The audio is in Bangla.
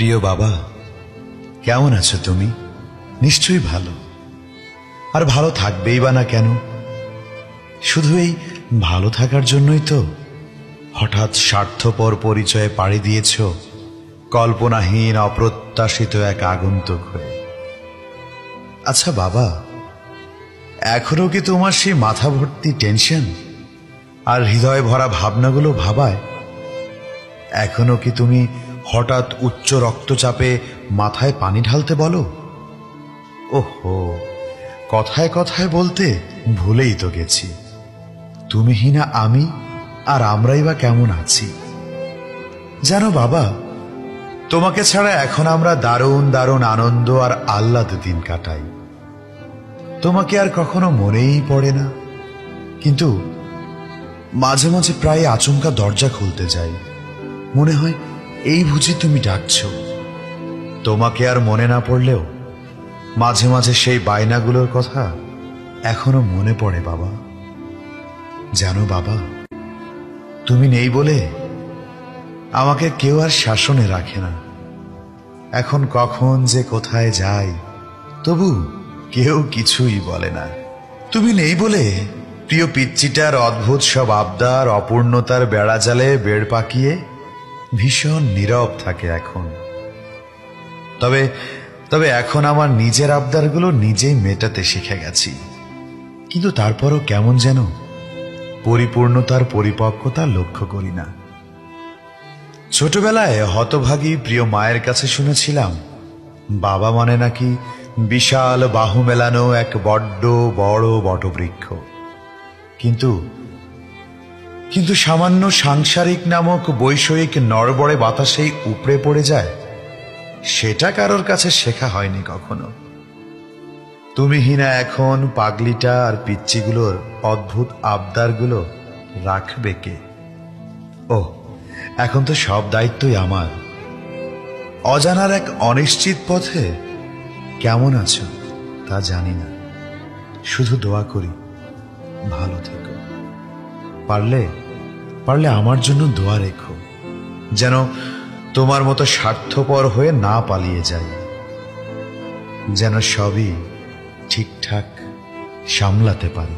প্রিয় বাবা, কেমন আছো তুমি? নিশ্চয়ই ভালো। আর ভালো থাকবেই বা না কেন? শুধু এই ভালো থাকার জন্যই তো হঠাৎ স্বার্থপর পরিচয়ে পাড়ি দিয়েছ কল্পনাহীন অপ্রত্যাশিত এক আগন্তুক হয়ে। আচ্ছা বাবা, এখনো কি তোমার সেই মাথা ভর্তি টেনশন আর হৃদয় ভরা ভাবনাগুলো ভাবায়? এখনো কি তুমি হঠাৎ উচ্চ রক্তচাপে মাথায় পানি ঢালতে বলো? ওহো, কথায় কথায় বলতে ভুলেই তো গেছি। তুমিহীনা আমি আর আমরাই বা কেমন আছি। জানো বাবা, তোমাকে ছাড়া এখন আমরা দারুণ দারুণ আনন্দ আর আহ্লাদ দিন কাটাই। তোমাকে আর কখনো মনেই পড়ে না, কিন্তু মাঝে মাঝে প্রায় আচমকা দরজা খুলতে যাই। মনে হয় এই বুঝি তুমি ডাকছো। তোমাকে আর মনে না পড়লেও মাঝে মাঝে সেই বায়নাগুলোর কথা এখনো মনে পড়ে বাবা। জানো বাবা, তুমি নেই বলে আমাকে কেউ আর শাসনে রাখে না। এখন কখন যে কোথায় যাই তবু কেউ কিছুই বলে না। তুমি নেই বলে প্রিয় পিচ্চিটার অদ্ভুত সব আবদার অপূর্ণতার বেড়াজালে বেড় পাকিয়ে ভীষণ নীরব থাকে এখন। তবে তবে এখন আমার নিজের আবদারগুলো নিজেই মেটাতে শিখে গেছি। কিন্তু তারপরও কেমন যেন পরিপূর্ণতার পরিপক্কতা লক্ষ্য করি না। ছোটবেলায় হতভাগী প্রিয় মায়ের কাছে শুনেছিলাম বাবা মানে নাকি বিশাল বাহু মেলানো এক বড্ড বড় বটবৃক্ষ। কিন্তু কিন্তু সামান্য সাংসারিক নামক বৈষয়িক নড়বড়ে বাতাসেই উপড়ে পড়ে যায়, সেটা কারোর কাছে শেখা হয়নি কখনো। তুমিহীনা এখন পাগলিটা আর পিচ্চিগুলোর অদ্ভুত আবদারগুলো রাখবে কে? ও, এখন তো সব দায়িত্বই আমার। অজানার এক অনিশ্চিত পথে কেমন আছো তা জানি না, শুধু দোয়া করি ভালো থেকো। পারলে পারলে আমার জন্য দোয়া রেখো, যেন তোমার মতো স্বার্থপর হয়ে না পালিয়ে যাই, যেন সবই ঠিকঠাক সামলাতে পারি।